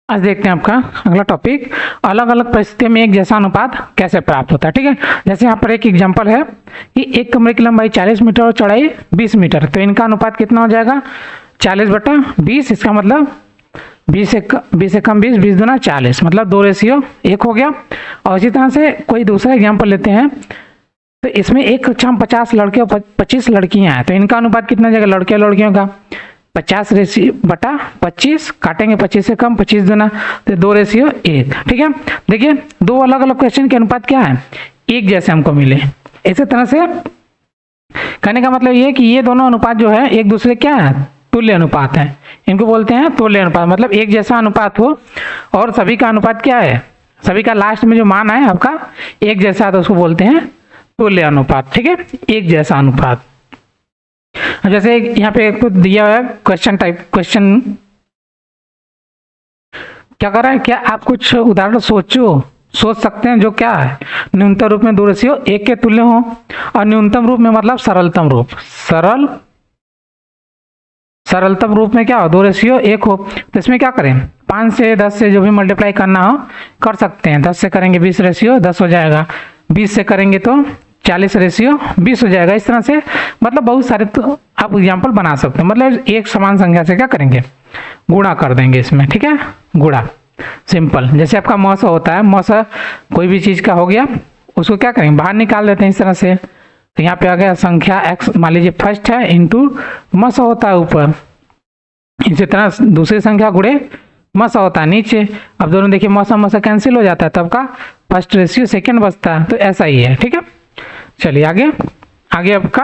आज देखते हैं आपका अगला टॉपिक, अलग अलग परिस्थितियों में एक जैसा अनुपात कैसे प्राप्त होता है। ठीक है, जैसे यहाँ पर एक एग्जांपल है कि एक कमरे की लंबाई 40 मीटर और चौड़ाई 20 मीटर, तो इनका अनुपात कितना हो जाएगा 40/20। इसका मतलब 20 से कम 20, 20 दूना 40, मतलब 2:1 हो गया। और इसी तरह से कोई दूसरा एग्जाम्पल लेते हैं, तो इसमें एक कक्षा में 50 लड़के और 25 लड़कियाँ हैं, तो इनका अनुपात कितना हो जाएगा लड़के लड़कियों का 50/25, काटेंगे 25 से कम 25 दूना, तो 2:1। ठीक है, देखिए दो अलग अलग क्वेश्चन के अनुपात क्या है एक जैसे हमको मिले। इसी तरह से कहने का मतलब ये है कि ये दोनों अनुपात जो है एक दूसरे क्या है तुल्य अनुपात है, इनको बोलते हैं तुल्य अनुपात। मतलब एक जैसा अनुपात हो और सभी का अनुपात क्या है, सभी का लास्ट में जो मान है आपका एक जैसा, तो उसको बोलते हैं तुल्य अनुपात। ठीक है, एक जैसा अनुपात। जैसे यहाँ पे कुछ दिया हुआ है क्वेश्चन क्या कर रहा है, क्या आप कुछ उदाहरण सोच सकते हैं जो क्या है न्यूनतम रूप में 2:1 के तुल्य हो, और न्यूनतम रूप में मतलब सरलतम रूप, सरलतम रूप में क्या हो 2:1 हो। तो इसमें क्या करें 5 से 10 से जो भी मल्टीप्लाई करना हो कर सकते हैं। 10 से करेंगे 20:10 हो जाएगा, 20 से करेंगे तो 40:20 हो जाएगा। इस तरह से मतलब बहुत सारे तो आप एग्जाम्पल बना सकते हैं। मतलब एक समान संख्या से क्या करेंगे गुणा कर देंगे इसमें। ठीक है, गुणा सिंपल। जैसे आपका मौसा होता है, मौसा कोई भी चीज़ का हो गया उसको क्या करेंगे बाहर निकाल देते हैं इस तरह से। तो यहाँ पे आ गया संख्या x, मान लीजिए फर्स्ट है इंटू मौसा होता है ऊपर, इसी तरह दूसरी संख्या गुणे मौसा होता है नीचे। अब दोनों देखिए मौसा कैंसिल हो जाता है, तब का फर्स्ट रेशियो सेकेंड बचता है, तो ऐसा ही है। ठीक है, चलिए आगे आपका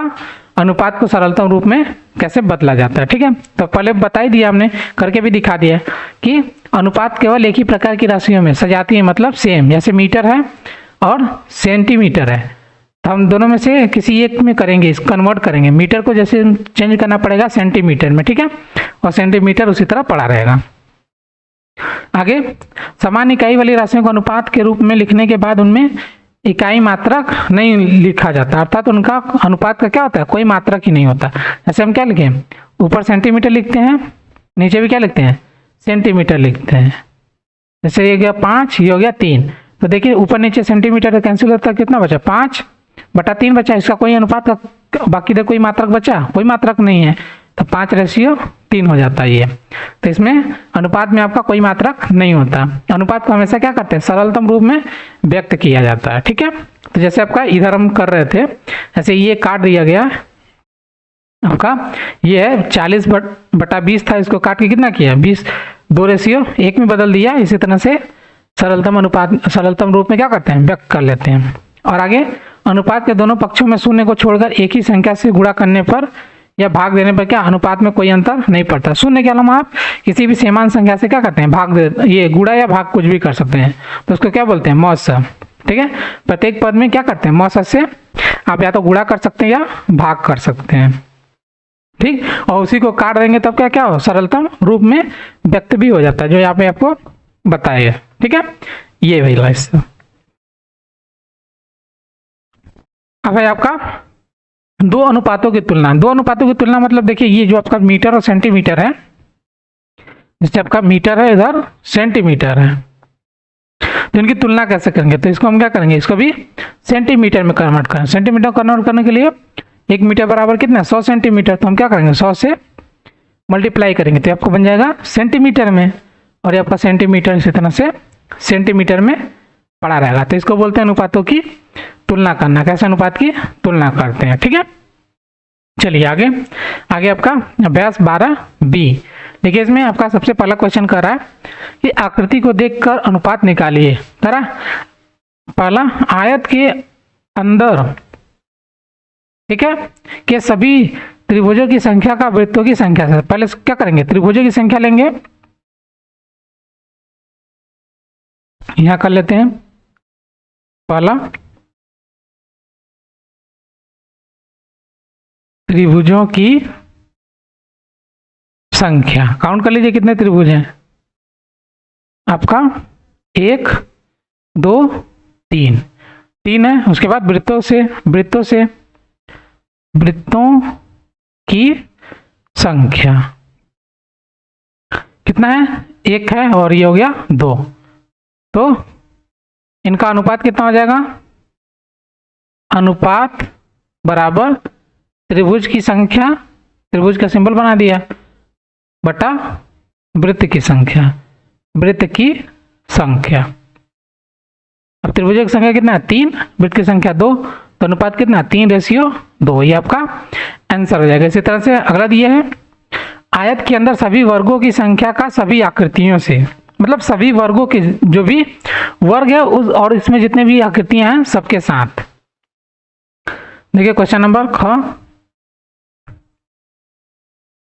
अनुपात को सरलतम रूप में कैसे बदला जाता है। ठीक है, तो पहले बता ही दिया हमने, करके भी दिखा दिया कि अनुपात केवल एक ही प्रकार की राशियों में सजाती है, मतलब सेम। जैसे मीटर है और सेंटीमीटर है, तो हम दोनों में से किसी एक में करेंगे, इस कन्वर्ट करेंगे। मीटर को जैसे चेंज करना पड़ेगा सेंटीमीटर में, ठीक है, और सेंटीमीटर उसी तरह पड़ा रहेगा। आगे समान इकाई वाली राशियों को अनुपात के रूप में लिखने के बाद उनमें इकाई मात्रक नहीं लिखा जाता, अर्थात उनका अनुपात का क्या होता है कोई मात्रक ही नहीं होता। जैसे हम क्या लिखें ऊपर सेंटीमीटर लिखते हैं, नीचे भी क्या लिखते हैं सेंटीमीटर लिखते हैं। जैसे ये गया 5, ये हो गया 3, तो देखिए ऊपर नीचे सेंटीमीटर कैंसिल होता है, कितना बचा 5/3 बचा। इसका कोई अनुपात का बाकी कोई मात्रक बचा, कोई मात्रक नहीं है, तो 5:3 हो जाता है ये। तो इसमें अनुपात में आपका कोई मात्रक नहीं होता। अनुपात को हमेशा क्या करते हैं सरलतम रूप में व्यक्त किया जाता है। ठीक है, तो जैसे आपका इधर हम कर रहे थे, ऐसे ये काट दिया गया आपका, ये है 40/20 था, इसको काट के कितना किया 20, 2:1 में बदल दिया। इसी तरह से सरलतम रूप में क्या करते हैं व्यक्त कर लेते हैं। और आगे अनुपात के दोनों पक्षों में शून्य को छोड़कर एक ही संख्या से गुणा करने पर या भाग देने पर क्या अनुपात में कोई अंतर नहीं पड़ता। शून्य के अलावा आप किसी भी समान संख्या से क्या करते हैं ये गुणा या भाग कुछ भी कर सकते हैं, तो उसको क्या बोलते हैं मौसा। ठीक है, प्रत्येक पद में क्या करते हैं मौसा से आप या तो गुणा कर सकते हैं या भाग कर सकते हैं। ठीक, और उसी को काट देंगे तब क्या क्या हो सरलतम रूप में व्यक्त भी हो जाता है, जो यहाँ पे आपको बताया। ठीक है, ये वही हिस्सा। अब है आपका दो अनुपातों की तुलना मतलब देखिए ये जो आपका मीटर और सेंटीमीटर है, जैसे आपका मीटर है इधर सेंटीमीटर है, तो इनकी तुलना कैसे करेंगे, तो इसको हम क्या करेंगे इसको भी सेंटीमीटर में कन्वर्ट करें। सेंटीमीटर कन्वर्ट करने के लिए 1 मीटर बराबर कितना 100 सेंटीमीटर, तो हम क्या करेंगे 100 से मल्टीप्लाई करेंगे, तो आपको बन जाएगा सेंटीमीटर में, और ये आपका सेंटीमीटर इसी तरह से सेंटीमीटर में पड़ा रहेगा। तो इसको बोलते हैं अनुपातों की तुलना करना। कैसे अनुपात की तुलना करते हैं। ठीक है, चलिए आगे आपका अभ्यास 12B। देखिए इसमें आपका सबसे पहला क्वेश्चन कर रहा है कि आकृति को देखकर अनुपात निकालिए। करा पहला आयत के अंदर, ठीक है, के सभी त्रिभुजों की संख्या का वृत्तों की संख्या से। पहले क्या करेंगे त्रिभुजों की संख्या लेंगे, यहां कर लेते हैं पहला त्रिभुजों की संख्या। काउंट कर लीजिए कितने त्रिभुज हैं आपका 1 2 3 है। उसके बाद वृत्तों की संख्या कितना है 1 है और ये हो गया 2, तो इनका अनुपात कितना हो जाएगा? अनुपात बराबर त्रिभुज की संख्या, त्रिभुज का सिंबल बना दिया, बटा वृत्त की संख्या, वृत्त की संख्या। अब त्रिभुज की संख्या कितना है? 3, वृत्त की संख्या 2, तो अनुपात कितना? 3:2। ये आपका आंसर हो जाएगा। इसी तरह से अगला दिया है, आयत के अंदर सभी वर्गों की संख्या का सभी आकृतियों से, मतलब सभी वर्गों के जो भी वर्ग है उस और इसमें जितने भी आकृतियां हैं सबके साथ। देखिए क्वेश्चन नंबर ख,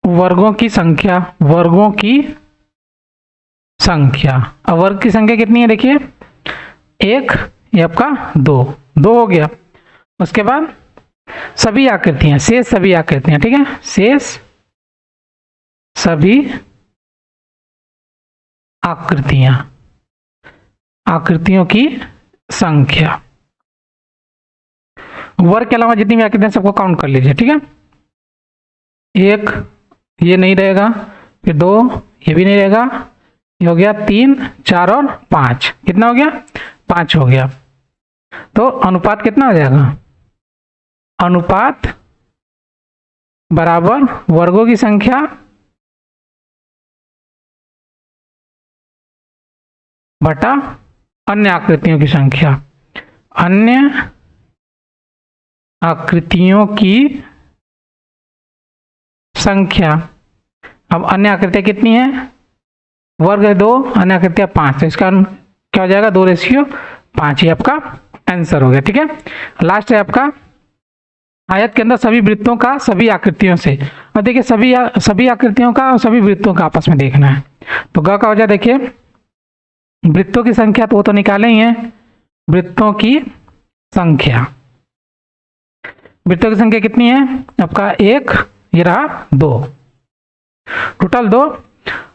वर्गों की संख्या, वर्गों की संख्या। अब वर्ग की संख्या कितनी है? देखिए 1, ये आपका 2 हो गया। उसके बाद सभी आकृतियां, शेष सभी आकृतियां, ठीक है, शेष सभी आकृतियां, आकृतियों की संख्या। वर्ग के अलावा जितनी भी आकृतियां सबको काउंट कर लीजिए, ठीक है। 1 ये नहीं रहेगा, फिर 2 ये भी नहीं रहेगा, ये हो गया 3, 4 और 5, कितना हो गया? 5 हो गया। तो अनुपात कितना हो जाएगा? अनुपात बराबर वर्गों की संख्या बटा अन्य आकृतियों की संख्या, अन्य आकृतियों की संख्या। अब अन्य आकृतियां कितनी है? वर्ग है 2, अन्य आकृतियां 5, तो इसका क्या हो जाएगा? 2:5। ये आपका आंसर हो गया, ठीक है। लास्ट है आपका, आयत के अंदर सभी वृत्तों का सभी आकृतियों से। और देखिए सभी आकृतियों का और सभी वृत्तों का आपस में देखना है। तो ग का हो जाए, देखिए वृत्तों की संख्या तो वो तो निकाले ही है, वृत्तों की संख्या, वृत्तों की संख्या कितनी है आपका? 1, ये रहा 2, टोटल 2,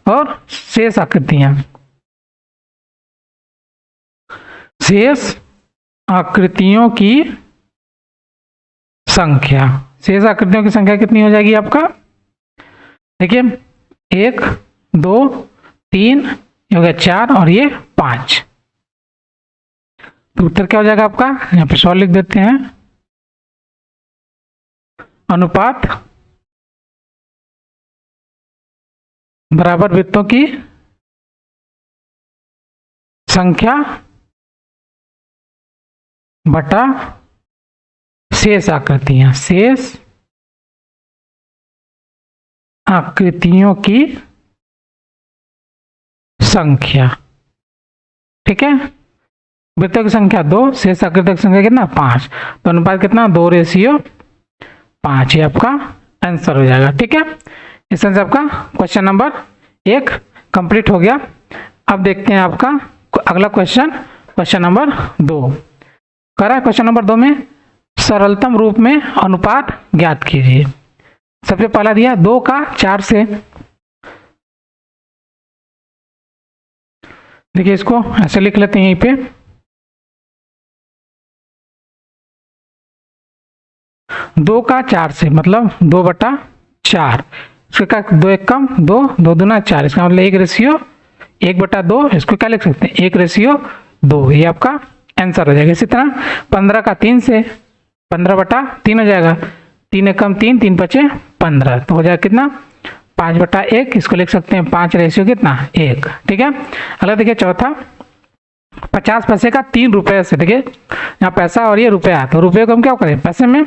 और शेष आकृतियां, शेष आकृतियों की संख्या, शेष आकृतियों की संख्या कितनी हो जाएगी आपका? देखिए 1, 2, 3, ये हो गया 4 और ये 5। तो उत्तर क्या हो जाएगा आपका? यहाँ पे सॉल्व लिख देते हैं। अनुपात बराबर वृत्तों की संख्या बटा शेष आकृतियां, शेष आकृतियों की संख्या, ठीक है। वृत्तों की संख्या 2, शेष आकृतियों की संख्या कितना? 5, तो अनुपात कितना? 2:5। ये आपका आंसर हो जाएगा, ठीक है। इस तरह से आपका क्वेश्चन नंबर 1 कंप्लीट हो गया। अब देखते हैं आपका अगला क्वेश्चन, क्वेश्चन नंबर 2 करा है। क्वेश्चन नंबर 2 में सरलतम रूप में अनुपात ज्ञात कीजिए। सबसे पहला दिया 2 का 4 से। देखिए इसको ऐसे लिख लेते हैं, यहीं पे 2 का 4 से मतलब 2/4। इसका 2 1 कम 2, 2 दूना 4, इसका मतलब 1:1/2। इसको क्या लिख सकते हैं? 1:2। ये आपका आंसर हो जाएगा। इसी तरह 15 का 3 से 15/3 हो जाएगा। 3 1 कम 3, 3 5 15, तो हो जाएगा कितना? 5/1। इसको लिख सकते हैं 5 कितना? 1, ठीक है। अगला देखिए चौथा, 50 पैसे का 3 रुपए से। देखिए यहाँ पैसा और ये रुपया, तो रुपये को हम क्या करें? पैसे में,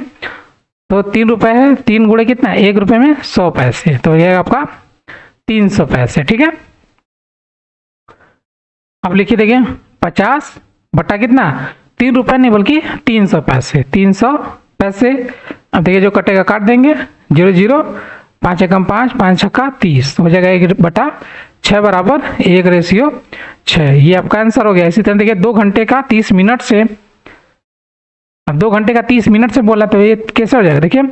तो 3 रुपए है, 3 गुणे कितना? 1 रुपए में 100 पैसे, तो ये आपका 300 पैसे, ठीक है। अब लिखिए, देखिए 50 बटा कितना? 3 रुपए नहीं बल्कि 300 पैसे, 300 पैसे। अब देखिए जो कटेगा काट देंगे, 0 0, 5 एकम 5, 5 छक्का 30, तो हो जाएगा 1/6 बराबर 1:6। ये आपका आंसर हो गया। इसी तरह देखिए 2 घंटे का 30 मिनट से, अब 2 घंटे का 30 मिनट से बोला तो ये कैसे हो जाएगा? देखिए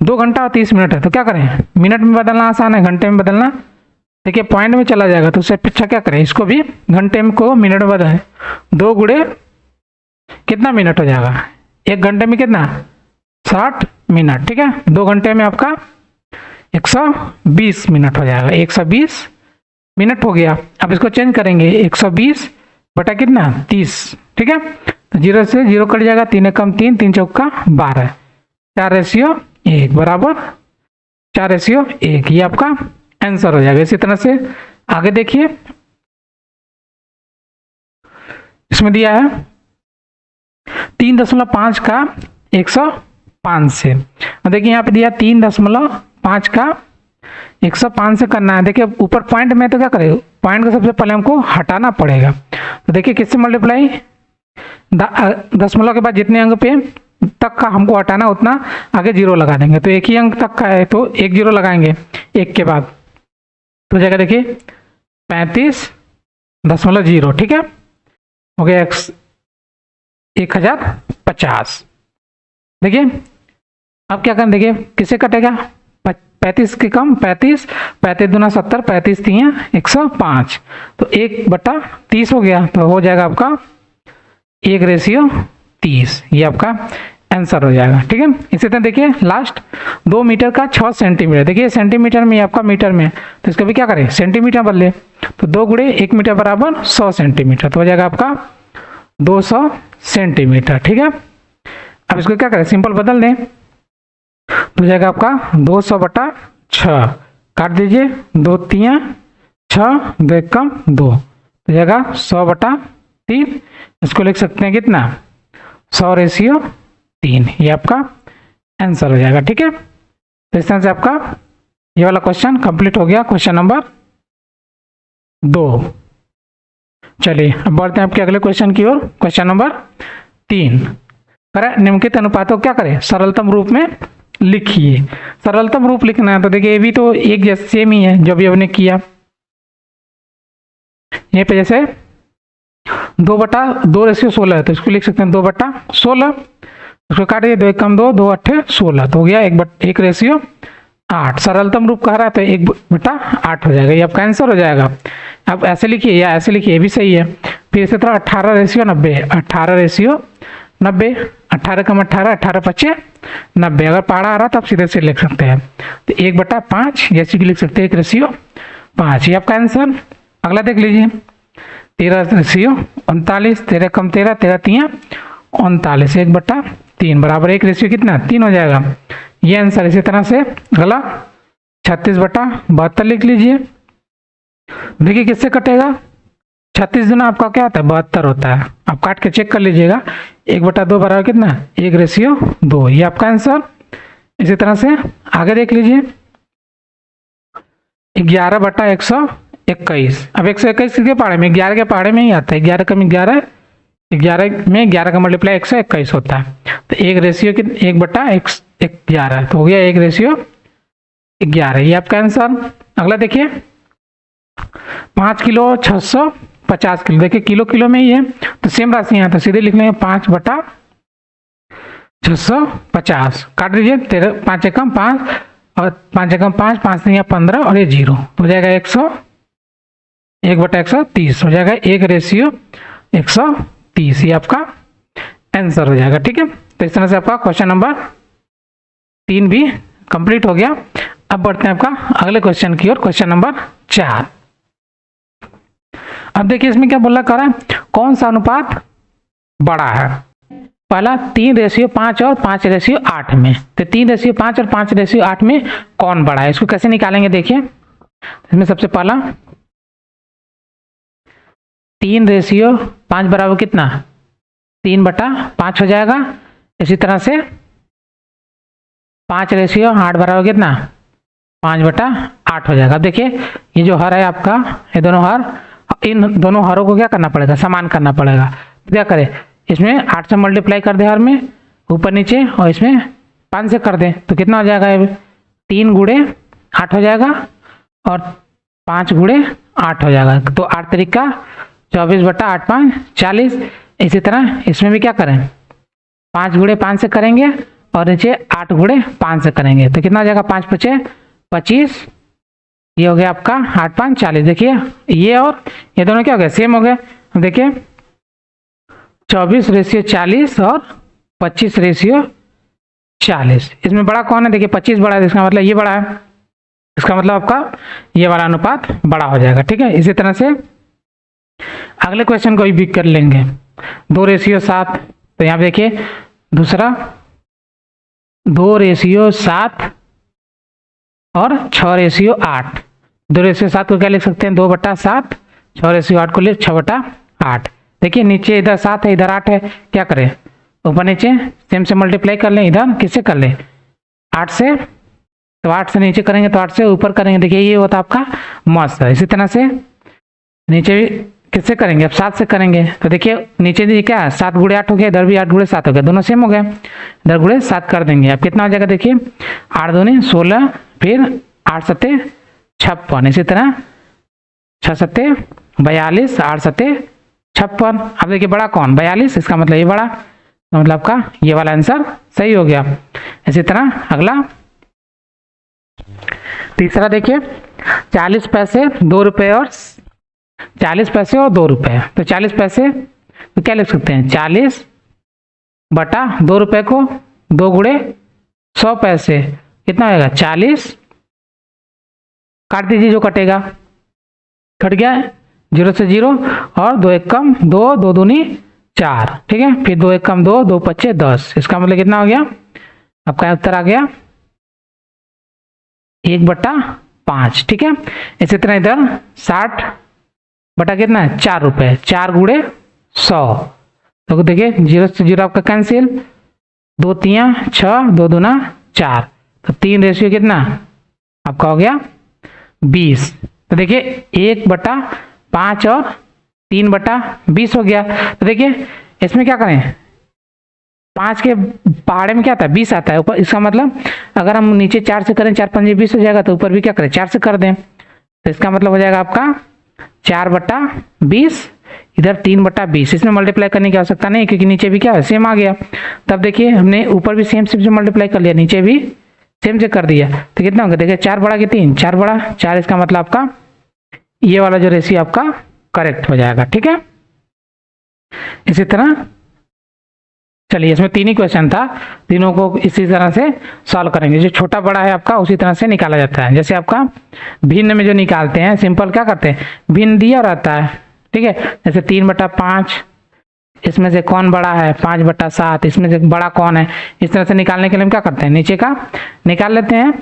2 घंटा और 30 मिनट है, तो क्या करें? मिनट में बदलना आसान है, घंटे में बदलना देखिए पॉइंट में चला जाएगा, तो उससे पीछे क्या करें? इसको भी घंटे में को मिनट में बदलें। 2 गुणे कितना मिनट हो जाएगा? 1 घंटे में कितना? 60 मिनट, ठीक है। 2 घंटे में आपका 120 मिनट हो जाएगा। 120 मिनट हो गया। अब इसको चेंज करेंगे 120 बटा कितना 30, ठीक है। तो 0 से 0 कट जाएगा, 3 एकम 3, 3 चौका 12, 4:1 बराबर 4:1, ये आपका आंसर हो जाएगा। इसी तरह से आगे देखिए, इसमें दिया है 3.5 का 105 से। देखिए यहाँ पे दिया 3.5 का 105 से करना है। देखिए ऊपर पॉइंट में तो क्या करें, पॉइंट को सबसे पहले हमको हटाना पड़ेगा। तो देखिए किससे मल्टीप्लाई, दशमलव के बाद जितने अंक पे तक का हमको हटाना उतना आगे 0 लगा देंगे। तो एक ही अंक तक का है तो 1 0 लगाएंगे 1 के बाद, तो जगह देखिए 35.0, ठीक है, हो गया 1050। देखिए अब क्या करें, देखिए किससे कटेगा, 35 के कम 35, 35 दूना 70, 35 3 105, तो 1/30 हो गया। तो हो जाएगा आपका 1:30, ये आपका आंसर हो जाएगा, ठीक है। इसी तरह देखिए लास्ट 2 मीटर का 6 सेंटीमीटर। देखिए सेंटीमीटर में आपका मीटर में, तो इसका भी क्या करें सेंटीमीटर बदले, तो 2 × 1 मीटर बराबर 100 सेंटीमीटर, तो हो जाएगा आपका 200 सेंटीमीटर, ठीक है। अब इसको क्या करें सिंपल बदल दें, तो हो जाएगा आपका 200/6, काट दीजिए 2 3 6, 2 एकम 2, तो जाएगा 100/3। इसको लिख सकते हैं कितना 100:3, ये आपका आंसर हो जाएगा, ठीक है। तो इस तरह से आपका ये वाला क्वेश्चन कंप्लीट हो गया, क्वेश्चन नंबर 2। चलिए अब बढ़ते हैं आपके अगले क्वेश्चन की ओर, क्वेश्चन नंबर 3। करें निम्नलिखित अनुपातों को क्या करें सरलतम रूप में लिखिए। सरलतम रूप लिखना है, तो देखिए ये भी तो एक जैसे सेम ही है जो भी हमने किया। यहाँ पे जैसे 2/2:16 है, तो इसको लिख सकते हैं 2/16, उसको काटिए 2 एकम 2, 2 8 16, तो हो गया 1:8। सरलतम रूप कह रहा है तो 1/8 हो जाएगा, ये आपका आंसर हो जाएगा। अब ऐसे लिखिए या ऐसे लिखिए, ये भी सही है। फिर इसी तरह 18:90, 18:90, 18 कम 18, 18 5 90। अगर पहाड़ा आ रहा तो आप सीधे से लिख सकते हैं, तो 1/5 जैसे कि लिख सकते हैं 1:5, ये आपका आंसर। अगला देख लीजिए 13:39, 13 कम 13, 13 3 39, 1/3 बराबर 1 कितना 3 हो जाएगा, ये आंसर। इसी तरह से अगला 36/72 लिख लीजिए। देखिए किससे कटेगा, 36 दूना आपका क्या होता है 72 होता है, आप काट के चेक कर लीजिएगा। 1/2 बराबर कितना 1:2, ये आपका आंसर। इसी तरह से आगे देख लीजिए 11/121। अब 121 के पहाड़े में 11 के पहाड़े में ही आता है, 11 कम 11, 11 में 11 का मल्टीप्लाई 121 होता है, तो 1:111, तो हो गया 1:11, ये आपका आंसर। अगला देखिए 5 किलो 650 किलो, देखिए किलो किलो में ही है तो सेम राशि यहाँ, तो सीधे लिख लेंगे 5/650, काट दीजिए 13 5 एकम 5 और 5 एकम 5, 5 3 15 और ये 0, तो हो जाएगा 1/130 हो जाएगा 1:130, ये आपका आंसर हो जाएगा, ठीक है। तो इस तरह से आपका क्वेश्चन नंबर 3 भी कंप्लीट हो गया। अब बढ़ते हैं आपका अगले क्वेश्चन की ओर, क्वेश्चन नंबर 4। अब देखिए इसमें क्या बोला कर रहा है, कौन सा अनुपात बड़ा है। पहला 3:5 और 5:8 में, तो 3:5 और 5:8 में कौन बड़ा है, इसको कैसे निकालेंगे देखिए। इसमें सबसे पहला 3:5 बराबर कितना 3/5 हो जाएगा। इसी तरह से 5:8 बराबर कितना 5/8 हो जाएगा। अब देखिए ये जो हर है आपका, ये दोनों हर, इन दोनों हरों को क्या करना पड़ेगा समान करना पड़ेगा। तो क्या करें, इसमें 8 से मल्टीप्लाई कर दे हर में ऊपर नीचे, और इसमें 5 से कर दें, तो कितना हो जाएगा 3 × 8 हो जाएगा और 5 × 8 हो जाएगा, तो 8 तरीका 24/8 5 40। इसी तरह इसमें भी क्या करें 5 × 5 से करेंगे और नीचे 8 × 5 से करेंगे, तो कितना हो जाएगा 5 5 25, ये हो गया आपका 8 5 40। देखिए ये और ये दोनों क्या हो गया सेम हो गए। अब देखिए 24:40 और 25:40, इसमें बड़ा कौन है, देखिए 25 बड़ा है, इसका मतलब ये बड़ा है, इसका मतलब आपका ये वाला अनुपात बड़ा हो जाएगा। ठीक है, इसी तरह से अगले क्वेश्चन को भी कर लेंगे। 2:7, तो यहाँ पे देखिए दूसरा 2:7 और 6:8। 2:7 को क्या लिख सकते हैं, 2/7, 6:8 को लिख 6/8। देखिए नीचे इधर 7 है, इधर 8 है, क्या करें, ऊपर नीचे सेम से मल्टीप्लाई कर लें। इधर किससे कर लें, 8 से, तो 8 से नीचे करेंगे तो 8 से ऊपर करेंगे। देखिए ये होता है आपका मस्त है। इसी तरह से नीचे भी किससे करेंगे, अब 7 से करेंगे। तो देखिए नीचे भी क्या है, 7 × 8 हो गया, इधर भी 8 × 7 हो गया, दोनों सेम हो गए, इधर × 7 कर देंगे। अब कितना हो जाएगा, देखिए 8 दूनी 16, फिर 8 सत्ते 56, इसी तरह 6 सत्ते 42, 8 सत्ते 56। अब देखिए बड़ा कौन, 42, इसका मतलब ये बड़ा, तो मतलब आपका ये वाला आंसर सही हो गया। इसी तरह अगला तीसरा देखिए 40 पैसे 2 रुपये और 40 पैसे और 2 रुपये। तो 40 पैसे तो क्या लिख सकते हैं, 40/2 रुपये को 2 × 100 पैसे, कितना होगा 40, काट दीजिए जो कटेगा, कट गया 0 से 0, और 2 × 1 = 2, 2 दूनी 4। ठीक है, फिर 2 × 1 = 2, 2 × 5 = 10। इसका मतलब कितना हो गया, आपका उत्तर आ गया 1/5। ठीक है, इसी तरह इधर 60 बटा कितना है 4 रुपये, 4 × 100। तो देखिए 0 से 0 आपका कैंसिल, 2 × 3 = 6, 2 दूना 4, तो 3 कितना आपका हो गया 20। तो देखिए 1/5 और 3/20 हो गया। तो देखिए इसमें क्या करें, 5 के पहाड़े में क्या आता है 20 आता है ऊपर, इसका मतलब अगर हम नीचे 4 से करें, 4 × 5 = 20 हो जाएगा, तो ऊपर भी क्या करें 4 से कर दें, तो इसका मतलब हो जाएगा आपका 4/20, इधर 3/20। इसमें मल्टीप्लाई करने की आवश्यकता नहीं, क्योंकि नीचे भी क्या है सेम आ गया। तब देखिए हमने ऊपर भी सेम से मल्टीप्लाई कर लिया, नीचे भी सेम से कर दिया, तो कितना होगा, देखिए 4 बड़ा कि 3, 4 बड़ा 4, इसका मतलब आपका ये वाला जो रेशियो आपका करेक्ट हो जाएगा। ठीक है, इसी तरह चलिए इसमें 3 ही क्वेश्चन था, तीनों को इसी तरह से सॉल्व करेंगे। जो छोटा बड़ा है आपका उसी तरह से निकाला जाता है। जैसे आपका भिन्न में जो निकालते हैं, सिंपल क्या करते हैं, भिन्न दिया रहता है। ठीक है, जैसे 3/5, इसमें से कौन बड़ा है, 5/7, इसमें से बड़ा कौन है। इस तरह से निकालने के लिए हम क्या करते हैं, नीचे का निकाल लेते हैं,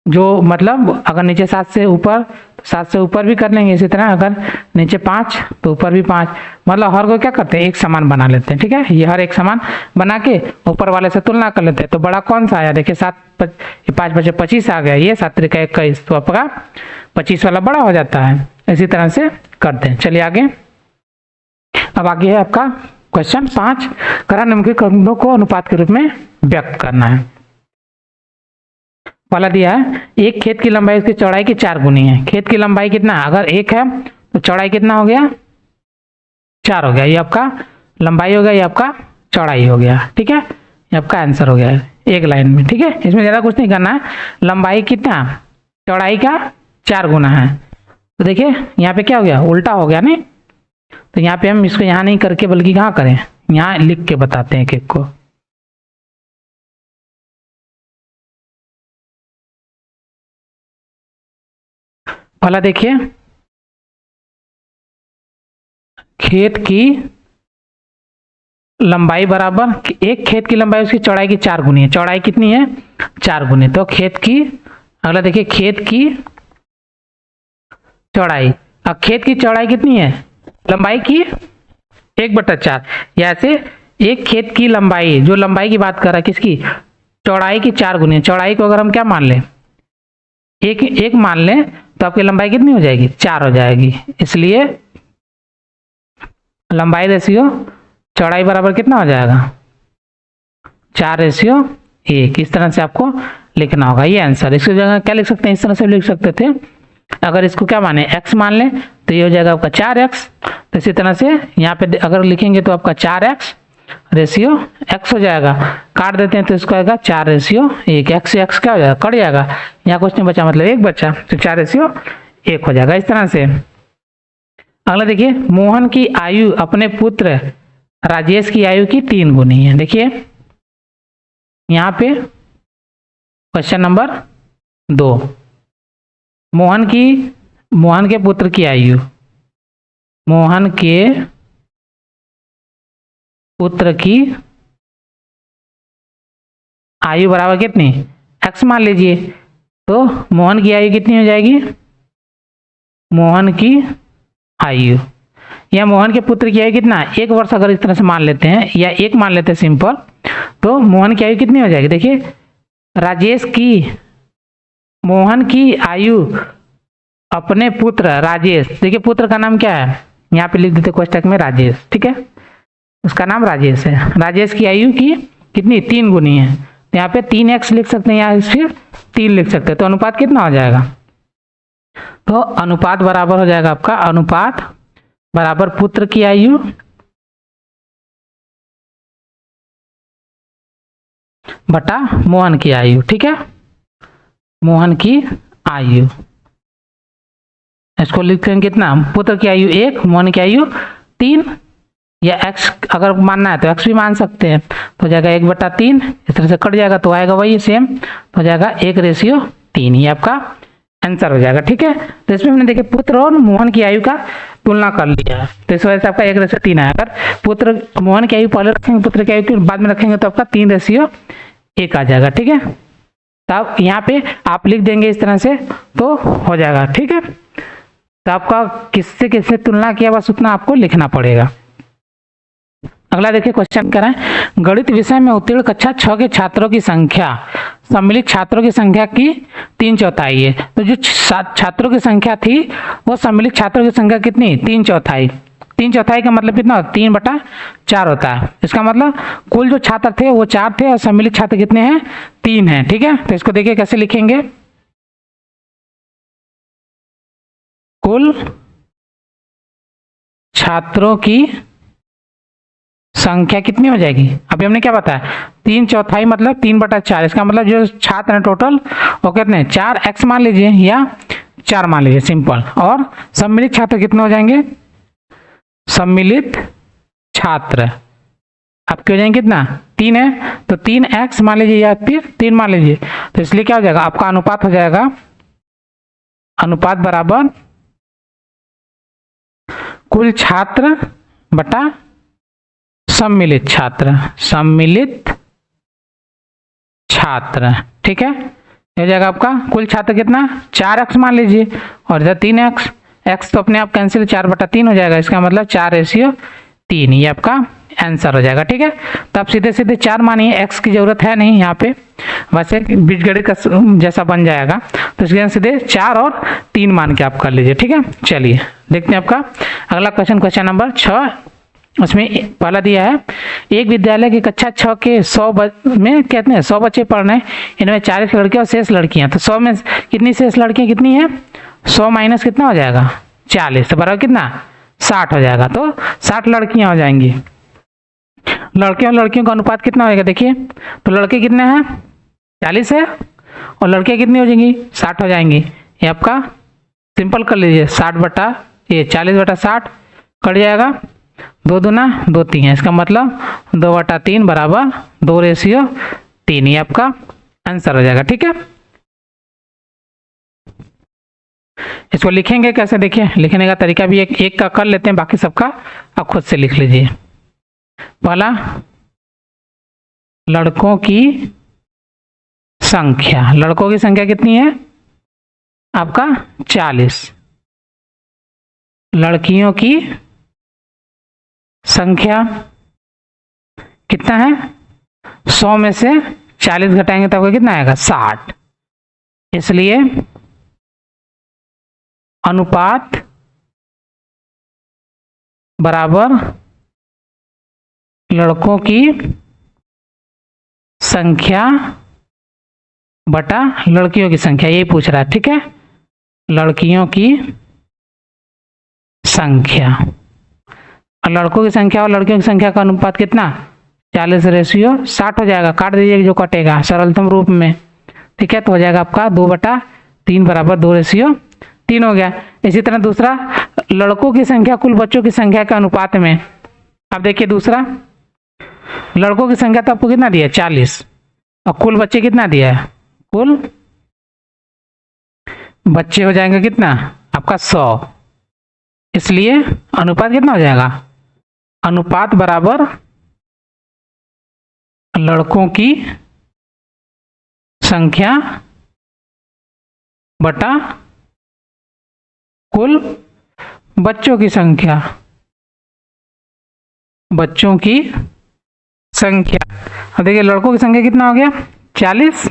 जो मतलब अगर नीचे 7 से ऊपर, 7 से ऊपर भी कर लेंगे। इसी तरह अगर नीचे 5 तो ऊपर भी 5, मतलब हर को क्या करते हैं एक समान बना लेते हैं। ठीक है, ये हर एक समान बना के ऊपर वाले से तुलना कर लेते हैं। तो बड़ा कौन सा आया, देखिए 5 बचे 25 आ गया, ये 7 × 21, तो आपका 25 वाला बड़ा हो जाता है। इसी तरह से करते हैं। चलिए आगे, अब आगे है आपका क्वेश्चन 5, करा निम्नलिखित कथनों को अनुपात के रूप में व्यक्त करना है। वाला दिया है, एक खेत की लंबाई उसकी चौड़ाई की 4 गुनी है। खेत की लंबाई कितना, अगर 1 है तो चौड़ाई कितना हो गया 4 हो गया। ये आपका लंबाई हो गया, ये आपका चौड़ाई हो गया। ठीक है, ये आपका आंसर हो गया एक लाइन में। ठीक है, इसमें ज़्यादा कुछ नहीं करना है, लंबाई कितना चौड़ाई का 4 गुना है। तो देखिए यहाँ पे क्या हो गया, उल्टा हो गया नहीं, तो यहाँ पे हम इसको यहाँ नहीं करके बल्कि कहाँ करें, यहाँ लिख के बताते हैं एक एक को। पहला देखिए, खेत की लंबाई बराबर, एक खेत की लंबाई उसकी चौड़ाई की 4 गुनी है। चौड़ाई कितनी है 4 गुनी, तो खेत की, अगला देखिए खेत की चौड़ाई, अब खेत की चौड़ाई कितनी है, लंबाई की 1/4, या ऐसे एक खेत की लंबाई, जो लंबाई की बात कर रहा है किसकी, चौड़ाई की 4 गुनी। चौड़ाई को अगर हम क्या मान लें, एक मान लें, तो आपकी लंबाई कितनी हो जाएगी 4 हो जाएगी। इसलिए लंबाई रेशियो चौड़ाई बराबर कितना हो जाएगा 4:1। इस तरह से आपको लिखना होगा ये आंसर। इसकी जगह क्या लिख सकते हैं, इस तरह से लिख सकते थे, अगर इसको क्या माने x मान लें तो ये हो जाएगा आपका 4x। तो इसी तरह से यहाँ पे अगर लिखेंगे तो आपका 4x रेशियो x हो जाएगा। काट देते हैं तो इसको आएगा 4:1। x से x क्या हो जाएगा, कट जाएगा, यहाँ कुछ नहीं बचा मतलब 1 बचा, तो 4:1 हो जाएगा। इस तरह से अगला देखिए, मोहन की आयु अपने पुत्र राजेश की आयु की 3 गुनी है। देखिए यहाँ पे क्वेश्चन नंबर 2, मोहन के पुत्र की आयु, मोहन के पुत्र की आयु बराबर कितनी, x मान लीजिए। तो मोहन की आयु कितनी हो जाएगी, मोहन की आयु या मोहन के पुत्र की आयु कितना, 1 वर्ष अगर इस तरह से मान लेते हैं या 1 मान लेते हैं सिंपल, तो मोहन की आयु कितनी हो जाएगी। देखिए राजेश की, मोहन की आयु अपने पुत्र राजेश, देखिए पुत्र का नाम क्या है, यहाँ पे लिख देते कोष्टक में राजेश, ठीक है, उसका नाम राजेश है। राजेश की आयु की कितनी, 3 गुनी है, तो यहाँ पे 3x लिख सकते हैं या फिर 3 लिख सकते हैं। तो अनुपात कितना हो जाएगा, तो अनुपात बराबर हो जाएगा आपका, अनुपात बराबर पुत्र की आयु बटा मोहन की आयु, ठीक है, मोहन की आयु, इसको लिखेंगे कितना, पुत्र की आयु 1, मोहन की आयु 3, या x अगर मानना है तो x भी मान सकते हैं, तो हो जाएगा 1/3, इस तरह से कट जाएगा तो आएगा वही सेम, तो हो जाएगा 1:3, ये आपका आंसर हो जाएगा, ठीक है। तो इसमें हमने देखिए पुत्र और मोहन की आयु का तुलना कर लिया है, तो इस वजह से आपका 1:3 आया। अगर पुत्र मोहन की आयु पहले रखेंगे, पुत्र की आयु के बाद में रखेंगे तो आपका 3:1 आ जाएगा, ठीक है। तब यहाँ पे आप लिख देंगे इस तरह से तो हो जाएगा, ठीक है। तो आपका किससे किससे तुलना किया बस उतना आपको लिखना पड़ेगा। अगला देखिए क्वेश्चन कर रहे हैं, गणित विषय में उत्तीर्ण कक्षा 6 के छात्रों की संख्या सम्मिलित छात्रों की संख्या की 3/4 है। तो जो छात्रों की संख्या थी वो सम्मिलित छात्रों की संख्या कितनी, 3/4। 3/4 का मतलब कितना, 3/4 होता है। इसका मतलब कुल जो छात्र थे वो 4 थे और सम्मिलित छात्र कितने हैं, 3 हैं, ठीक है। तो इसको देखिए कैसे लिखेंगे, कुल छात्रों की संख्या कितनी हो जाएगी, अभी हमने क्या बताया 3/4 मतलब 3/4, इसका मतलब जो छात्र हैं टोटल वो कितने 4x मान लीजिए या 4 मान लीजिए सिंपल, और सम्मिलित छात्र कितने हो जाएंगे, सम्मिलित छात्र आपके हो जाएंगे कितना 3 है, तो 3x मान लीजिए या फिर 3 मान लीजिए। तो इसलिए क्या हो जाएगा आपका अनुपात हो जाएगा, अनुपात बराबर कुल छात्र बटा सम्मिलित छात्र, सम्मिलित छात्र, ठीक है। हो जाएगा आपका कुल छात्र कितना 4x मान लीजिए और इधर 3x, x तो अपने आप कैंसिल 4/3 हो जाएगा, इसका मतलब 4:3, ये आपका आंसर हो जाएगा, ठीक है। तो आप सीधे सीधे 4 मानिए, x की जरूरत है नहीं यहाँ पे, वैसे बीजगणित का जैसा बन जाएगा, तो इसके सीधे 4 और 3 मान के आप कर लीजिए, ठीक है। चलिए देखते हैं आपका अगला क्वेश्चन, क्वेश्चन नंबर 6। उसमें पहला दिया है, एक विद्यालय की कक्षा 6 के 100 में कहते हैं 100 बच्चे पढ़ रहे हैं, इनमें 40 लड़कियां और शेष लड़कियां, तो 100 में कितनी शेष लड़कियां कितनी है, 100 माइनस कितना हो जाएगा 40, तो बराबर कितना 60 हो जाएगा। तो 60 लड़कियां हो जाएंगी, लड़के और लड़कियों का अनुपात कितना होगा देखिए, तो लड़के कितने हैं 40 है और लड़कियां कितनी हो जाएंगी 60 हो जाएंगी। ये आपका सिंपल कर लीजिए 40/60 कट जाएगा, 2 दूना 2 3 है, इसका मतलब 2/3 बराबर 2:3, ये आपका आंसर हो जाएगा, ठीक है। इसको लिखेंगे कैसे देखिए, लिखने का तरीका भी एक का कर लेते हैं, बाकी सबका आप खुद से लिख लीजिए। पहला लड़कों की संख्या, लड़कों की संख्या कितनी है आपका 40, लड़कियों की संख्या कितना है 100 में से 40 घटाएंगे तो आपको कितना आएगा 60, इसलिए अनुपात बराबर लड़कों की संख्या बटा लड़कियों की संख्या, यही पूछ रहा है, ठीक है। लड़कियों की संख्या और लड़कों की संख्या और लड़कियों की संख्या का अनुपात कितना 40:60 हो जाएगा, काट दीजिए जो कटेगा सरलतम रूप में, ठीक है। तो हो जाएगा आपका 2/3 बराबर 2:3 हो गया। इसी तरह दूसरा लड़कों की संख्या कुल बच्चों की संख्या के अनुपात में, अब देखिए दूसरा लड़कों की संख्या तो आपको कितना दिया है 40 और कुल बच्चे कितना दिया है, कुल बच्चे हो जाएंगे कितना आपका 100, इसलिए अनुपात कितना हो जाएगा, अनुपात बराबर लड़कों की संख्या बटा कुल बच्चों की संख्या, बच्चों की संख्या। अब देखिए लड़कों की संख्या कितना हो गया 40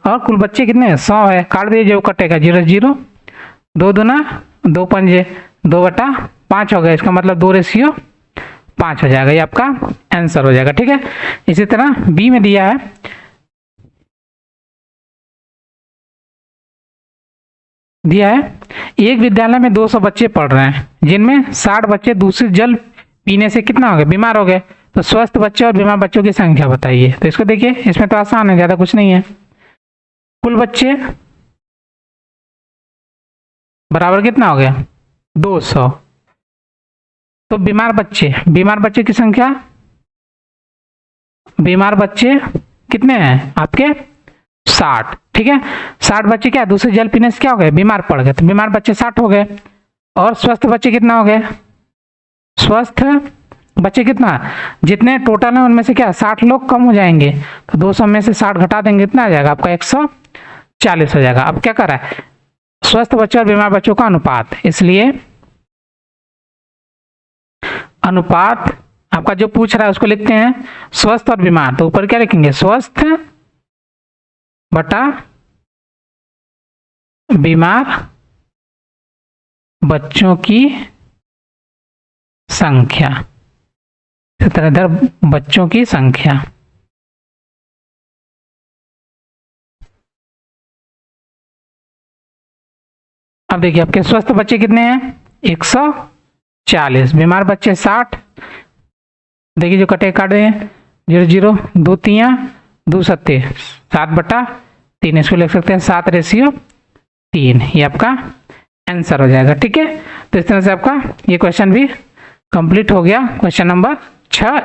और कुल बच्चे कितने हैं 100 है, काट दिए जो कटेगा 0 0, 2 दूना 2 पंजे 2/5 हो गया, इसका मतलब 2:5 हो जाएगा, ये आपका आंसर हो जाएगा। ठीक है, इसी तरह बी में दिया है एक विद्यालय में 200 बच्चे पढ़ रहे हैं जिनमें 60 बच्चे दूषित जल पीने से कितना हो गए बीमार हो गए, तो स्वस्थ बच्चे और बीमार बच्चों की संख्या बताइए। तो इसको देखिए, इसमें तो आसान है, ज्यादा कुछ नहीं है। कुल बच्चे बराबर कितना हो गया 200, तो बीमार बच्चे की संख्या, बीमार बच्चे कितने हैं आपके 60। ठीक है, 60 बच्चे क्या दूसरे जल पीने से क्या हो गए बीमार पड़ गए, तो बीमार बच्चे 60 हो गए। और स्वस्थ बच्चे कितना हो गए, स्वस्थ बच्चे कितना, जितने टोटल है उनमें से क्या 60 लोग कम हो जाएंगे, तो 200 में से 60 घटा देंगे, कितना आ जाएगा आपका 140 हो जाएगा। अब क्या कर रहा है, स्वस्थ बच्चे और बीमार बच्चों का अनुपात, इसलिए अनुपात आपका जो पूछ रहा है उसको लिखते हैं स्वस्थ और बीमार, तो ऊपर क्या लिखेंगे स्वस्थ बटा बीमार बच्चों की संख्या, इस तरह इधर बच्चों की संख्या। अब देखिए आपके स्वस्थ बच्चे कितने हैं 140, बीमार बच्चे 60, देखिए जो कटे काट रहे हैं 0 0, 2 3 2 7 7/3, इसको लिख सकते हैं 7:3, ये आपका आंसर हो जाएगा। ठीक है, तो इस तरह से आपका ये क्वेश्चन भी कंप्लीट हो गया, क्वेश्चन नंबर 6।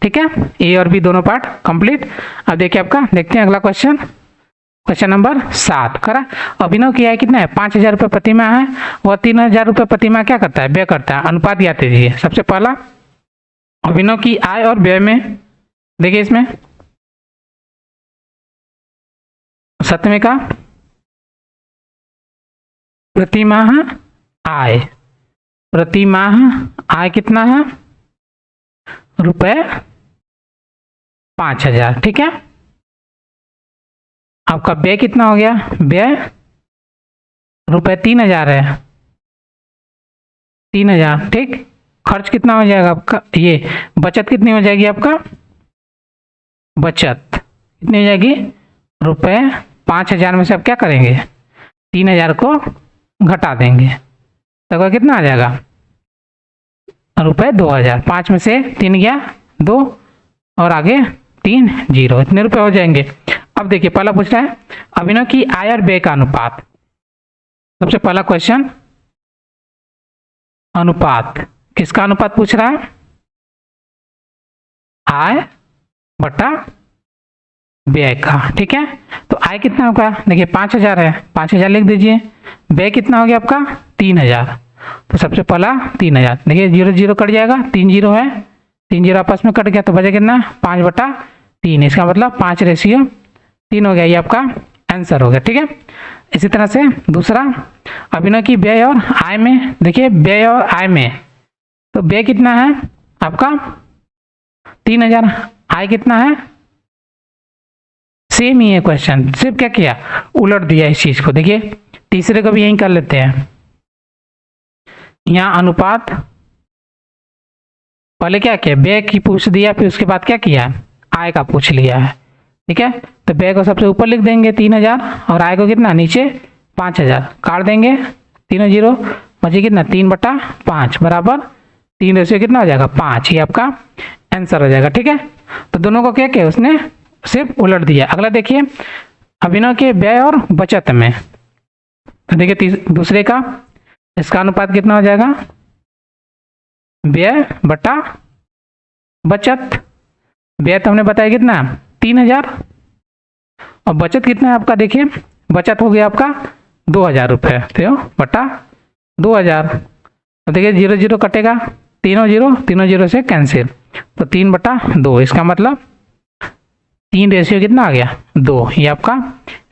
ठीक है, ए और बी दोनों पार्ट कंप्लीट। अब देखिए आपका देखते हैं अगला क्वेश्चन, क्वेश्चन नंबर 7 करा। अभिनव की आय कितना है 5,000 रुपये प्रतिमाह है, वह 3,000 रुपये प्रतिमाह क्या करता है व्यय करता है, अनुपात ज्ञात कीजिए। सबसे पहला अभिनव की आय और व्यय में देखिए इसमें सतवें का प्रतिमाह आय, प्रतिमाह आय कितना है रुपए 5,000। ठीक है, आपका व्यय कितना हो गया, व्यय रुपए 3,000 है, 3,000। ठीक, खर्च कितना हो जाएगा आपका, ये बचत कितनी हो जाएगी आपका, बचत कितनी हो जाएगी रुपए 5,000 में से आप क्या करेंगे 3,000 को घटा देंगे, तो कितना आ जाएगा रुपए 2,000। 5 में से 3 गया 2 और आगे 3 0, इतने रुपए हो जाएंगे। अब देखिए पहला पूछ रहा है अभिनव की आय और व्यय का अनुपात। सबसे पहला क्वेश्चन अनुपात, किसका अनुपात पूछ रहा है, आय बटा व्यय का। ठीक है, तो आय कितना होगा देखिए 5,000 है, 5,000 लिख दीजिए, व्यय कितना हो गया आपका 3,000, तो सबसे पहला 3,000 देखिए 0 0 कट जाएगा, 3 0 है, 3 0 आपस में कट गया तो बचा कितना 5/3, इसका मतलब 5:3 हो गया, ये आपका आंसर हो गया। ठीक है, इसी तरह से दूसरा अभिनव की व्यय और आय में, देखिए व्यय और आय में, तो व्यय कितना है आपका 3,000, आय कितना है सेम ही है क्वेश्चन, सिर्फ क्या किया उलट दिया इस चीज को। देखिए तीसरे को भी यही कर लेते हैं, यहाँ अनुपात पहले क्या किया व्यय की पूछ दिया, फिर उसके बाद क्या किया आय का पूछ लिया है। ठीक है, तो व्यय को सबसे ऊपर लिख देंगे 3,000 और आय को कितना नीचे 5,000, काट देंगे 3 0, बचे कितना 3/5 बराबर 3 रेशियो कितना हो जाएगा 5, ये आपका आंसर हो जाएगा। ठीक है, तो दोनों को क्या किया उसने सिर्फ उलट दिया। अगला देखिए अभिनव के व्यय और बचत में, तो देखिए दूसरे का इसका अनुपात कितना हो जाएगा व्यय बटा बचत। व्यय तो हमने बताया कितना 3,000 और बचत कितना है आपका, देखिए बचत हो गया आपका 2000 रुपये, तो बटा 2000। तो देखिए 0 0 कटेगा, तीनों जीरो से कैंसिल, तो 3/2। इसका मतलब 3 रेशियो कितना आ गया 2, ये आपका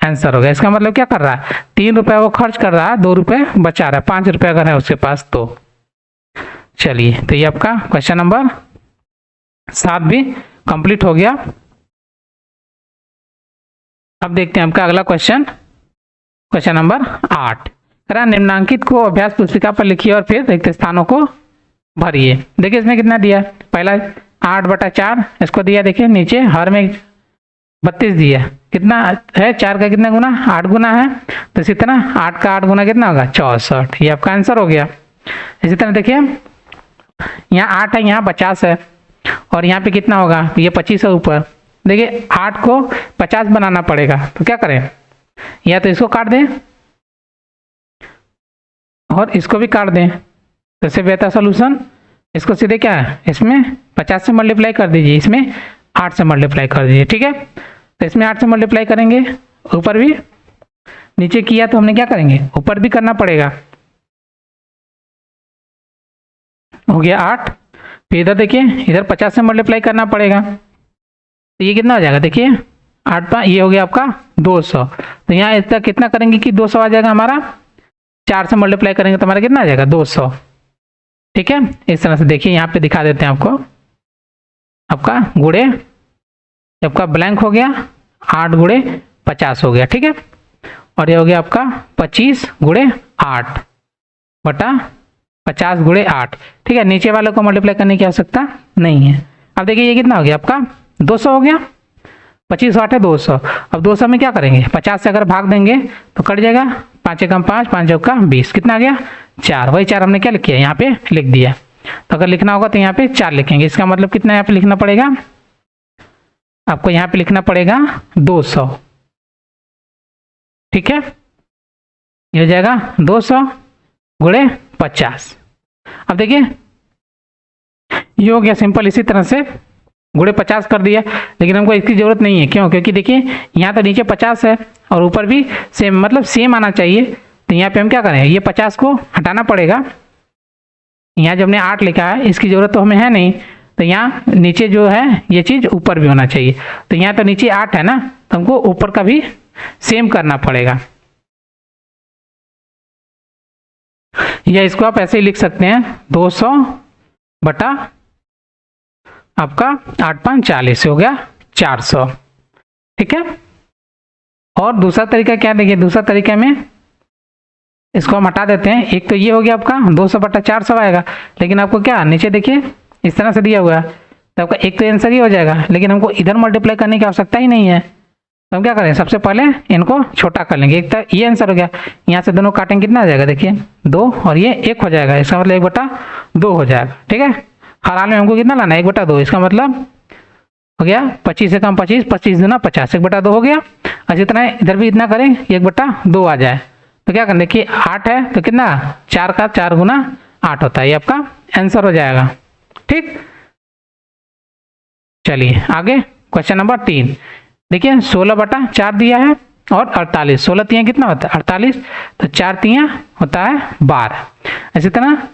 आंसर हो गया। इसका मतलब क्या कर रहा है, 3 रुपये वो खर्च कर रहा है, 2 रुपये बचा रहा है, 5 रुपये अगर है उसके पास तो। चलिए, तो ये आपका क्वेश्चन नंबर 7 भी कंप्लीट हो गया। अब देखते हैं आपका अगला क्वेश्चन, क्वेश्चन नंबर 8। करा निम्नांकित को अभ्यास पुस्तिका पर लिखिए और फिर रिक्त स्थानों को भरिए। देखिए इसमें कितना दिया है, पहला 8/4 इसको दिया, देखिए नीचे हर में 32 दिया, कितना है 4 का कितना गुना 8 गुना है, तो इसी तरह 8 का 8 गुना कितना होगा 64, ये आपका आंसर हो गया। इसी तरह देखिए यहाँ 8 है, यहाँ 50 है, और यहाँ पे कितना होगा, ये 25 है ऊपर। देखिए 8 को 50 बनाना पड़ेगा, तो क्या करें, या तो इसको काट दें और इसको भी काट दें, तो इससे बेहतर सोल्यूशन, इसको सीधे क्या है, इसमें 50 से मल्टीप्लाई कर दीजिए, इसमें 8 से मल्टीप्लाई कर दीजिए, ठीक है। तो इसमें 8 से मल्टीप्लाई करेंगे, ऊपर भी, नीचे किया तो हमने क्या करेंगे, ऊपर भी करना पड़ेगा। हो गया 8, फिर इधर देखिए, इधर 50 से मल्टीप्लाई करना पड़ेगा, तो ये कितना हो जाएगा, देखिए 8 ये हो गया आपका 200। तो यहाँ इसका कितना करेंगे कि 200 आ जाएगा हमारा, 4 से मल्टीप्लाई करेंगे तो हमारा कितना आ जाएगा 200, ठीक है। इस तरह से देखिए यहाँ पे दिखा देते हैं आपको, आपका गुणे, आपका ब्लैंक हो गया, 8 गुणे 50 हो गया, ठीक है। और ये हो गया आपका 25 गुणे 8 बटा 50 गुणे 8, ठीक है। नीचे वालों को मल्टीप्लाई करने की आवश्यकता नहीं है। अब देखिए ये कितना हो गया आपका 200 हो गया, 25 8 है 200। अब 200 में क्या करेंगे, 50 से अगर भाग देंगे तो कट जाएगा, 5 एकम 5, 5 चौका 20, कितना आ गया 4। वही 4 हमने क्या लिखा है, यहाँ पे लिख दिया। तो अगर लिखना होगा तो यहाँ पे 4 लिखेंगे, इसका मतलब कितना यहाँ पे लिखना पड़ेगा, आपको यहाँ पे लिखना पड़ेगा 200, ठीक है। ये हो जाएगा 200 गुणे 50। अब देखिए ये हो गया सिंपल, इसी तरह से गुणे 50 कर दिया, लेकिन हमको इसकी जरूरत नहीं है, क्यों, क्योंकि देखिए यहाँ तो नीचे 50 है और ऊपर भी सेम, मतलब सेम आना चाहिए। तो यहाँ पे हम क्या करें, ये 50 को हटाना पड़ेगा, यहाँ जब हमने 8 लिखा है इसकी जरूरत तो हमें है नहीं, तो यहाँ नीचे जो है ये चीज़ ऊपर भी होना चाहिए। तो यहाँ तो नीचे 8 है ना, तो हमको ऊपर का भी सेम करना पड़ेगा, या इसको आप ऐसे ही लिख सकते हैं 200 बटा आपका 8 5 40 हो गया 400, ठीक है। और दूसरा तरीका क्या, देखिए दूसरा तरीका में इसको हम हटा देते हैं, एक तो ये हो गया आपका 200 बटा 400 आएगा, लेकिन आपको क्या नीचे देखिए इस तरह से दिया हुआ है, तो आपका एक तो आंसर ही हो जाएगा, लेकिन हमको इधर मल्टीप्लाई करने की आवश्यकता ही नहीं है। तो हम क्या करें, सबसे पहले इनको छोटा कर लेंगे, एक तो ये आंसर हो गया, यहाँ से दोनों काटेंगे कितना आ जाएगा, देखिए 2 और ये 1 हो जाएगा, इसका मतलब 1/2 हो जाएगा, ठीक है। हर हाल में हमको कितना लाना है 1/2, इसका मतलब हो गया 25 से कम 25, 25 दूना 50, 1/2 हो गया। और जितना इधर भी इतना करें 1/2 आ जाए, तो क्या करें, देखिए 8 है तो कितना 4 का 4 गुना 8 होता है, ये आपका आंसर हो जाएगा, ठीक। चलिए आगे क्वेश्चन नंबर 3, देखिए 16/4 दिया है और 48, 16 तियाँ कितना होता है 48, तो 4 तियाँ होता है 12। इसी तरह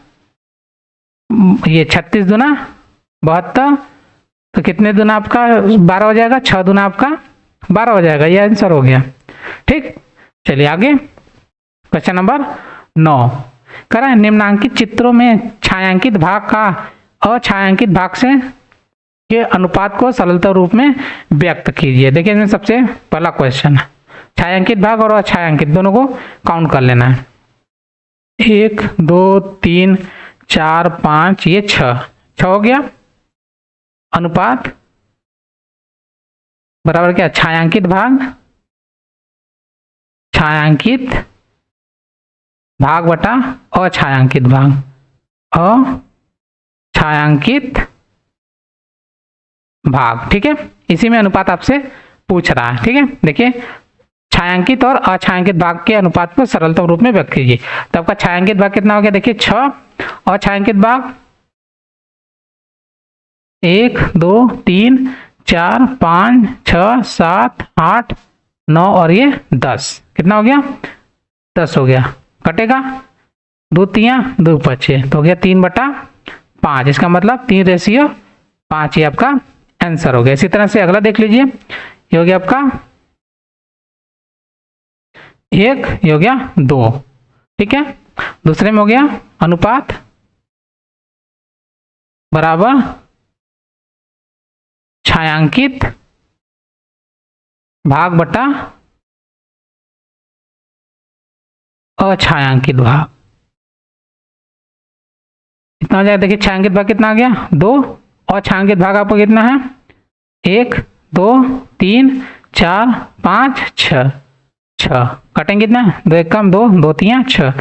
ये 36 दूना 72, तो कितने दूना आपका 12 हो जाएगा, 6 दूना आपका 12 हो जाएगा, ये आंसर हो गया, ठीक। चलिए आगे क्वेश्चन नंबर 9, करें निम्नांकित चित्रों में छायांकित भाग का अछायांकित भाग से के अनुपात को सरलता रूप में व्यक्त कीजिए। देखिए इसमें सबसे पहला क्वेश्चन है, छायांकित भाग और अछायांकित दोनों को काउंट कर लेना है, 1 2 3 4 5, ये 6 हो गया। अनुपात बराबर क्या, छायांकित भाग बटा अछायांकित भाग, ठीक है। इसी में अनुपात आपसे पूछ रहा है, ठीक है। देखिए छायांकित और अछायांकित भाग के अनुपात को सरलतम रूप में व्यक्त कीजिए। तो आपका छायांकित भाग कितना हो गया, देखिए 6, और छायांकित भाग 1 2 3 4 5 6 7 8 9 और ये 10, कितना हो गया 10 हो गया, कटेगा 2 तियाँ 2 पचे तो हो गया 3/5। इसका मतलब 3:5 ये आपका आंसर हो गया। इसी तरह से अगला देख लीजिए, ये हो गया आपका 1, ये हो गया 2। ठीक है, दूसरे में हो गया अनुपात बराबर छायांकित भाग बटा अछायांकित भाग। कितना हो जाएगा, देखिए छायांकित भाग कितना आ गया 2, और छायांकित भाग आपको कितना है 1 2 3 4 5 6 6, कटेंगे कितना 2 1 कम 2 2 3 6,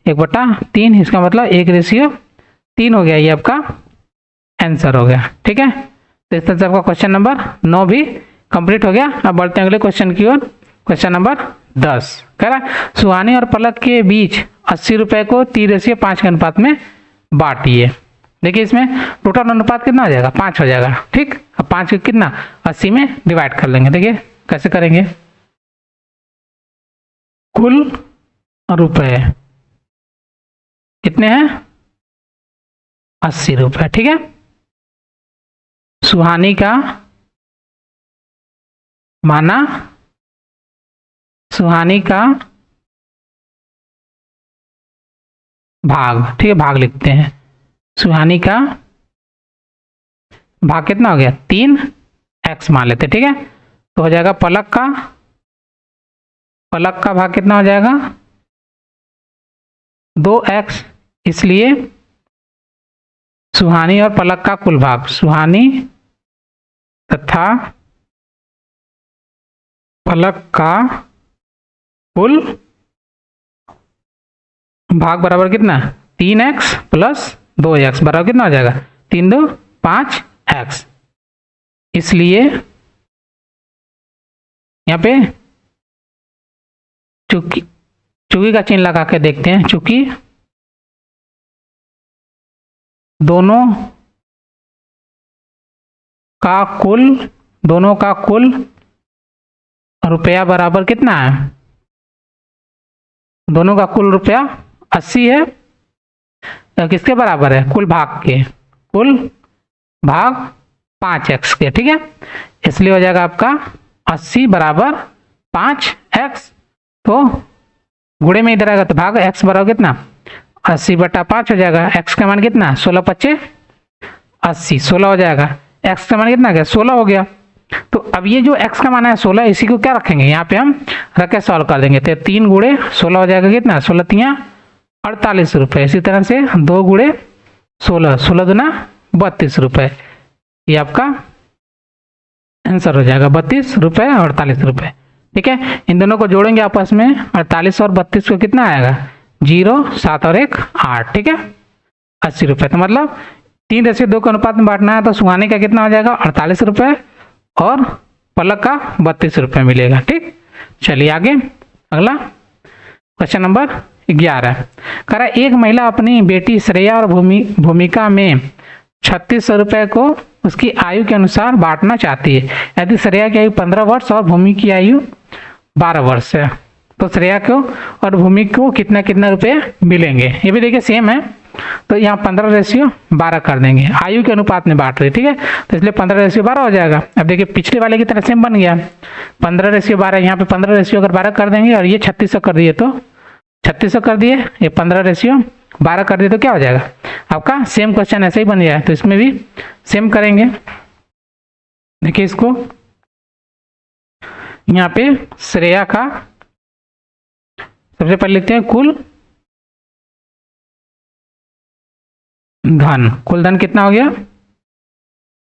1/3। इसका मतलब 1:3 हो गया, ये आपका आंसर हो गया। ठीक है, तो इस तरह से आपका क्वेश्चन नंबर 9 भी कंप्लीट हो गया। अब बढ़ते हैं अगले क्वेश्चन की ओर। क्वेश्चन नंबर 10 कह रहा है सुहानी और पलक के बीच 80 रुपए को 3:5 के अनुपात में बांटिए। देखिए इसमें टोटल अनुपात कितना हो जाएगा 5 हो जाएगा। ठीक, अब 5 को कितना 80 में डिवाइड कर लेंगे। देखिए कैसे करेंगे, कुल रुपए कितने हैं 80 रुपए। ठीक है, सुहानी का माना, सुहानी का भाग। ठीक है, भाग लिखते हैं, सुहानी का भाग कितना हो गया 3x मान लेते। ठीक है, तो हो जाएगा पलक का, पलक का भाग कितना हो जाएगा 2x। इसलिए सुहानी और पलक का कुल भाग, सुहानी तथा पलक का कुल भाग बराबर कितना 3x प्लस 2x बराबर कितना हो जाएगा 3 2 5x। इसलिए यहाँ पे चूंकि का चिन्ह लगा के देखते हैं, चूंकि दोनों का कुल रुपया बराबर कितना है, दोनों का कुल रुपया 80 है, किसके बराबर है कुल भाग के, कुल भाग 5x के। ठीक है, इसलिए हो जाएगा आपका 80 बराबर 5x। तो गुणे में इधर आएगा तो भाग x बराबर कितना 80/5 हो जाएगा। x का मान कितना 16 × 5 = 80, 16 हो जाएगा। x का मान कितना आ गया 16 हो गया। तो अब ये जो x का मान है 16, इसी को क्या रखेंगे यहाँ पे हम रख के सॉल्व कर देंगे। तो 3 × 16 हो जाएगा कितना 16 × 48 रुपये। इसी तरह से 2 × 16, 16 दूना 32 रुपये। ये आपका आंसर हो जाएगा 32 रुपये और 48 रुपये। ठीक है, इन दोनों को जोड़ेंगे आपस में, 48 और 32 को कितना आएगा 0 7 और 1 8। ठीक है, 80 रुपये। तो मतलब 3:2 के अनुपात में बांटना है, तो सुहानी का कितना हो जाएगा 48 रुपये और पलक का 32 रुपये मिलेगा। ठीक, चलिए आगे अगला क्वेश्चन नंबर 11 कह रहा है एक महिला अपनी बेटी श्रेया और भूमिका में 3600 रुपये को उसकी आयु के अनुसार बांटना चाहती है। यदि श्रेया की आयु 15 वर्ष और भूमि की आयु 12 वर्ष है, तो श्रेया को और भूमि को कितना कितना रुपये मिलेंगे। ये भी देखिए सेम है, तो यहाँ 15:12 कर देंगे, आयु के अनुपात में बांट रहे। ठीक है, तो इसलिए 15:12 हो जाएगा। अब देखिए पिछले वाले की तरह सेम बन गया 15:12, यहाँ पे 15:12 कर देंगे, और ये 3600 कर दिए तो 3600 कर दिए, ये 15:12 कर दिए तो क्या हो जाएगा आपका सेम क्वेश्चन ऐसे ही बन जाए। तो इसमें भी सेम करेंगे। देखिए इसको यहाँ पे श्रेया का सबसे पहले लिखते हैं कुल धन। कुल धन कितना हो गया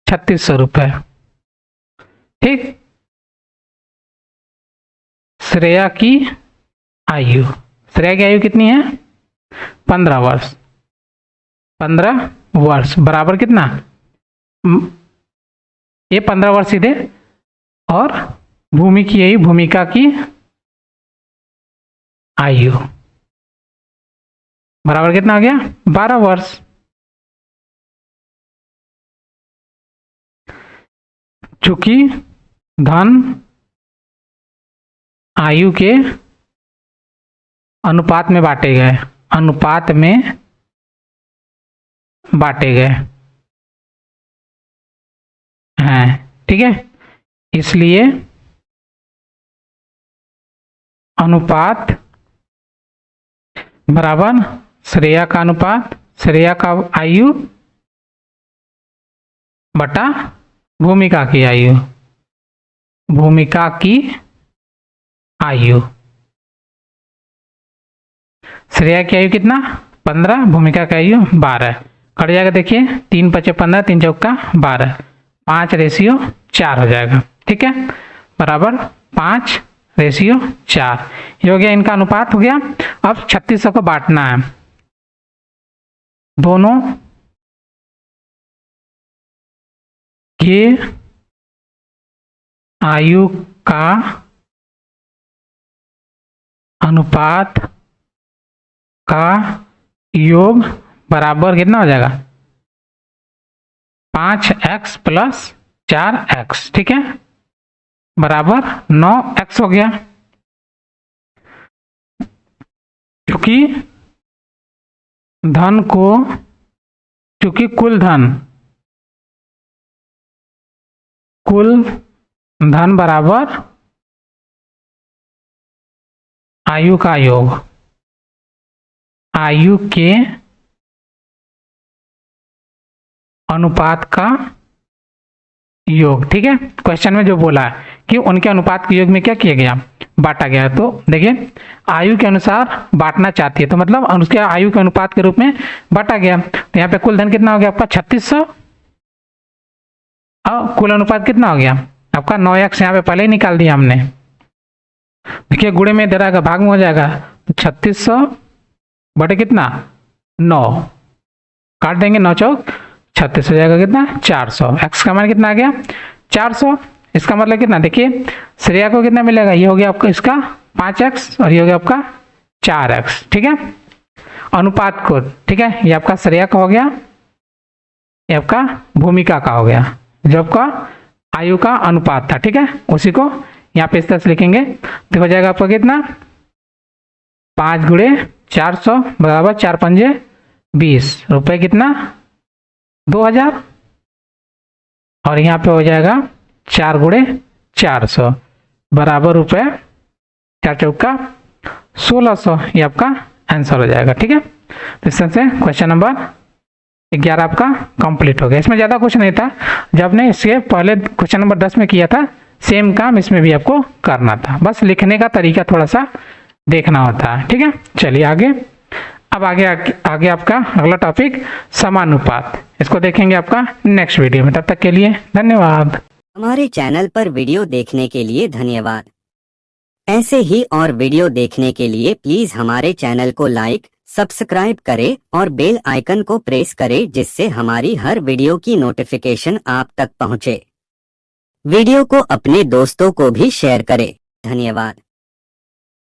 3600 रुपये। ठीक, श्रेया की आयु, श्रेया की आयु कितनी है 15 वर्ष, 15 वर्ष बराबर कितना, ये 15 वर्ष सीधे, और भूमि की आयु, भूमिका की आयु बराबर कितना हो गया 12 वर्ष। चूंकि धन आयु के अनुपात में बांटे गए, अनुपात में बांटे गए हैं, ठीक है। इसलिए अनुपात बराबर श्रेया का अनुपात, श्रेया का आयु बटा भूमिका की आयु, भूमिका की आयु। श्रेया की आयु कितना 15, भूमिका की आयु 12, कट जाएगा। देखिए 3 × 5 = 15, 3 × 4 = 12, 5:4 हो जाएगा, ठीक है, बराबर 5:4। ये हो गया, इनका अनुपात हो गया। अब 3600 को बांटना है, दोनों के आयु का अनुपात का योग बराबर कितना हो जाएगा 5x + 4x, ठीक है, बराबर 9x हो गया। क्योंकि धन को, क्योंकि कुल धन बराबर आयु का योग, आयु के अनुपात का योग, ठीक है। क्वेश्चन में जो बोला है कि उनके अनुपात के योग में क्या किया गया, बांटा गया। तो देखिए आयु के अनुसार बांटना चाहती है, तो मतलब उसके आयु के अनुपात के रूप में बांटा गया। तो यहाँ पे कुल धन कितना हो गया आपका 3600, और कुल अनुपात कितना हो गया आपका 9x, यहाँ पे पहले ही निकाल दिया हमने। देखिए गुणे में दे रहा है, भाग में हो जाएगा, तो 3600 बटे कितना 9, काट देंगे 9 चौक 36 हो जाएगा कितना 400। x का मान कितना आ गया 400। इसका मतलब कितना, देखिए श्रेया को कितना मिलेगा, ये हो गया आपका इसका 5x और ये हो गया आपका 4x, ठीक है, अनुपात को, ठीक है। ये आपका श्रेया का हो गया, ये आपका भूमिका का हो गया, जो आपका आयु का अनुपात था, ठीक है। उसी को यहाँ पे इस तरह से लिखेंगे, तो हो जाएगा आपका कितना 5 × 400 बराबर 4 × 5 = 20 रुपये, कितना 2000, और यहाँ पे हो जाएगा 4 × 400 बराबर रुपये 4 चौका 1600, ये आपका आंसर हो जाएगा, ठीक है। तो इस तरह से क्वेश्चन नंबर 11 आपका कंप्लीट हो गया। इसमें ज़्यादा कुछ नहीं था, जब ने इसके पहले क्वेश्चन नंबर 10 में किया था सेम काम इसमें भी आपको करना था, बस लिखने का तरीका थोड़ा सा देखना होता है, ठीक है। चलिए आगे, अब आगे आपका अगला टॉपिक समानुपात, इसको देखेंगे आपका नेक्स्ट वीडियो में। तब तक के लिए धन्यवाद। हमारे चैनल पर वीडियो देखने के लिए धन्यवाद। ऐसे ही और वीडियो देखने के लिए प्लीज हमारे चैनल को लाइक, सब्सक्राइब करें और बेल आइकन को प्रेस करें, जिससे हमारी हर वीडियो की नोटिफिकेशन आप तक पहुंचे। वीडियो को अपने दोस्तों को भी शेयर करें। धन्यवाद।